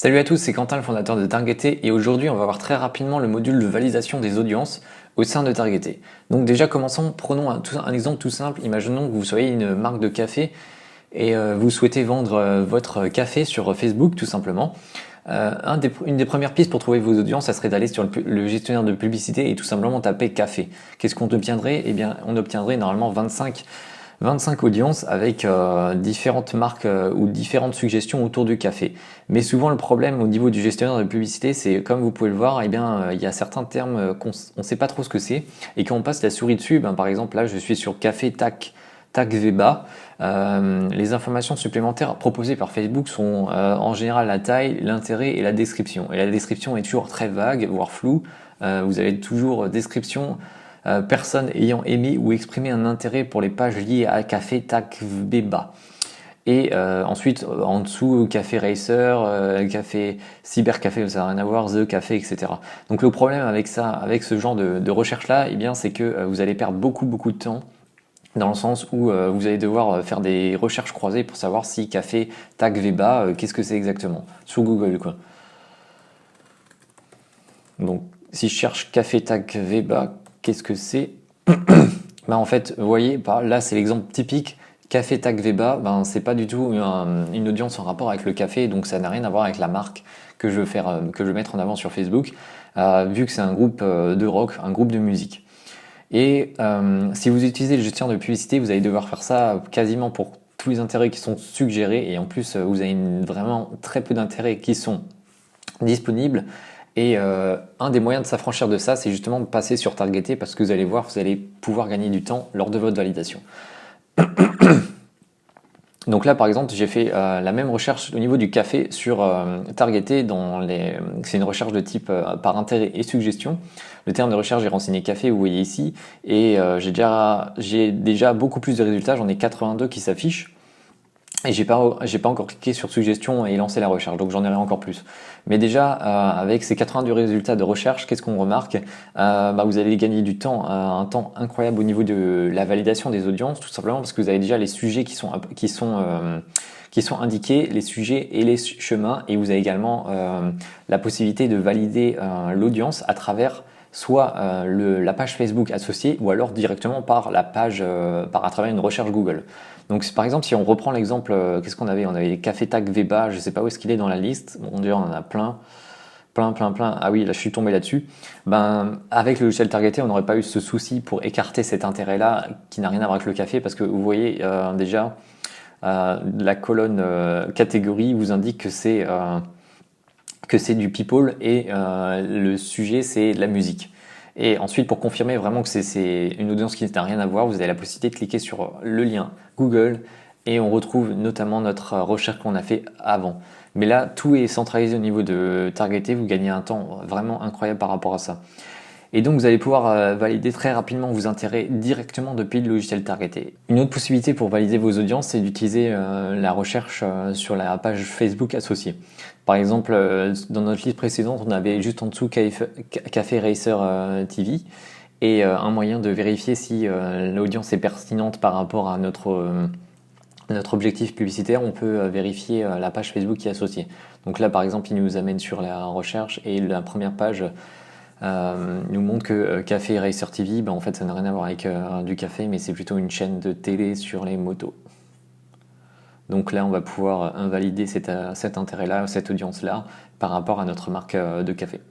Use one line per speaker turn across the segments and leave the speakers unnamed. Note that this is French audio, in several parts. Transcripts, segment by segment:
Salut à tous, c'est Quentin, le fondateur de Targeté, et aujourd'hui on va voir très rapidement le module de validation des audiences au sein de Targeté. Donc déjà commençons, prenons un exemple tout simple. Imaginons que vous soyez une marque de café et vous souhaitez vendre votre café sur Facebook tout simplement. Une des premières pistes pour trouver vos audiences, ça serait d'aller sur le gestionnaire de publicité et tout simplement taper café. Qu'est-ce qu'on obtiendrait? Eh bien, on obtiendrait normalement 25 audiences avec différentes marques ou différentes suggestions autour du café. Mais souvent le problème au niveau du gestionnaire de publicité, c'est comme vous pouvez le voir, eh bien il y a certains termes qu'on ne sait pas trop ce que c'est, et quand on passe la souris dessus, par exemple là je suis sur café tac Veba. Les informations supplémentaires proposées par Facebook sont en général la taille, l'intérêt et la description. Et la description est toujours très vague, voire floue. Vous avez toujours description personnes ayant émis ou exprimé un intérêt pour les pages liées à Café Tac Beba. Et ensuite, en dessous, Café Racer, Café Cybercafé, ça n'a rien à voir, The Café, etc. Donc le problème avec ça, avec ce genre de recherche-là, eh bien, c'est que vous allez perdre beaucoup de temps, dans le sens où vous allez devoir faire des recherches croisées pour savoir si Café Tac Veba, qu'est-ce que c'est exactement, sur Google, quoi. Donc, si je cherche Café Tac Veba, qu'est-ce que c'est? En fait, vous voyez, là c'est l'exemple typique. Café Tac Veba, c'est pas du tout une audience en rapport avec le café, donc ça n'a rien à voir avec la marque que je veux mettre en avant sur Facebook, vu que c'est un groupe de rock, un groupe de musique. Et si vous utilisez le gestionnaire de publicité, vous allez devoir faire ça quasiment pour tous les intérêts qui sont suggérés, et en plus vous avez vraiment très peu d'intérêts qui sont disponibles. Et un des moyens de s'affranchir de ça, c'est justement de passer sur Targeté, parce que vous allez voir, vous allez pouvoir gagner du temps lors de votre validation. Donc là, par exemple, j'ai fait la même recherche au niveau du café sur Targeté. C'est une recherche de type par intérêt et suggestion. Le terme de recherche, j'ai renseigné café, vous voyez ici, et j'ai déjà beaucoup plus de résultats. J'en ai 82 qui s'affichent. Et j'ai pas encore cliqué sur suggestion et lancé la recherche, donc j'en aurai encore plus. Mais déjà, avec ces 82 résultats de recherche, qu'est-ce qu'on remarque? Vous allez gagner du temps, un temps incroyable au niveau de la validation des audiences, tout simplement parce que vous avez déjà les sujets qui sont indiqués, les sujets et les chemins, et vous avez également la possibilité de valider l'audience à travers soit la page Facebook associée, ou alors directement par la page, à travers une recherche Google. Donc par exemple, si on reprend l'exemple, qu'est-ce qu'on avait? On avait Café Tac Veba, je ne sais pas où est-ce qu'il est dans la liste. Bon, déjà on en a plein. Ah oui, là je suis tombé là-dessus. Avec le logiciel Targeté, on n'aurait pas eu ce souci pour écarter cet intérêt-là qui n'a rien à voir avec le café, parce que vous voyez déjà la colonne catégorie vous indique que c'est du people, et le sujet c'est de la musique. Et ensuite, pour confirmer vraiment que c'est une audience qui n'a rien à voir, vous avez la possibilité de cliquer sur le lien Google, et on retrouve notamment notre recherche qu'on a fait avant. Mais là, tout est centralisé au niveau de Targeté, vous gagnez un temps vraiment incroyable par rapport à ça. Et donc vous allez pouvoir valider très rapidement vos intérêts directement depuis le logiciel Targeté. Une autre possibilité pour valider vos audiences, c'est d'utiliser la recherche sur la page Facebook associée. Par exemple, dans notre liste précédente, on avait juste en dessous Café Racer TV, et un moyen de vérifier si l'audience est pertinente par rapport à notre objectif publicitaire, on peut vérifier la page Facebook qui est associée. Donc là, par exemple, il nous amène sur la recherche, et la première page nous montre que Café Racer TV, en fait ça n'a rien à voir avec du café, mais c'est plutôt une chaîne de télé sur les motos. Donc là on va pouvoir invalider cet intérêt-là, cette audience-là, par rapport à notre marque de café.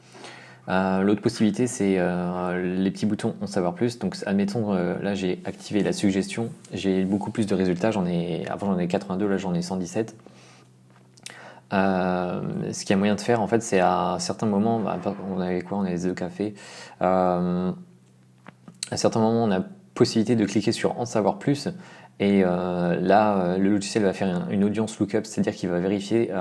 L'autre possibilité, c'est les petits boutons en savoir plus. Donc admettons, là j'ai activé la suggestion, j'ai beaucoup plus de résultats, avant j'en ai 82, là j'en ai 117. Ce qu'il y a moyen de faire, en fait, c'est à certains moments, on avait quoi? On avait The Café. À certains moments, on a possibilité de cliquer sur En savoir plus, et là, le logiciel va faire une audience lookup, c'est-à-dire qu'il va vérifier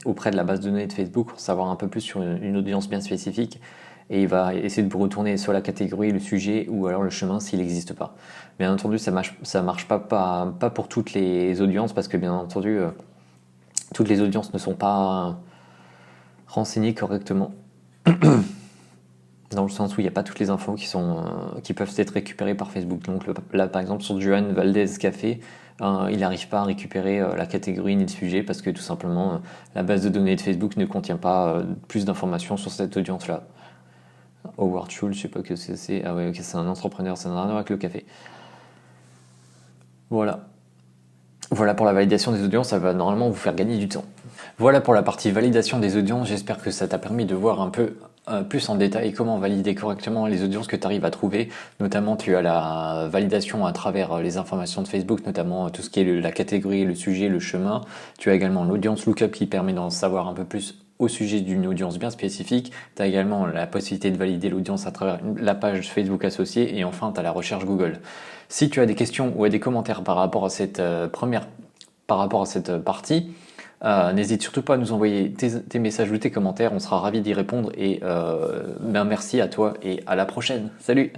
auprès de la base de données de Facebook pour savoir un peu plus sur une audience bien spécifique, et il va essayer de vous retourner soit la catégorie, le sujet, ou alors le chemin s'il n'existe pas. Bien entendu, ça marche pas pour toutes les audiences, parce que bien entendu, toutes les audiences ne sont pas renseignées correctement. dans le sens où il n'y a pas toutes les infos qui peuvent être récupérées par Facebook. Donc là, par exemple, sur Juan Valdez Café, il n'arrive pas à récupérer la catégorie ni le sujet parce que tout simplement, la base de données de Facebook ne contient pas plus d'informations sur cette audience-là. Howard Schultz, je sais pas que c'est. Ah ouais, ok, c'est un entrepreneur, ça n'a rien à voir avec le café. Voilà. Voilà pour la validation des audiences, ça va normalement vous faire gagner du temps. Voilà pour la partie validation des audiences, j'espère que ça t'a permis de voir un peu plus en détail comment valider correctement les audiences que tu arrives à trouver. Notamment tu as la validation à travers les informations de Facebook, notamment tout ce qui est la catégorie, le sujet, le chemin. Tu as également l'audience lookup qui permet d'en savoir un peu plus au sujet d'une audience bien spécifique. Tu as également la possibilité de valider l'audience à travers la page Facebook associée et enfin tu as la recherche Google. Si tu as des questions ou des commentaires par rapport à cette partie, n'hésite surtout pas à nous envoyer tes messages ou tes commentaires, on sera ravis d'y répondre et merci à toi et à la prochaine. Salut!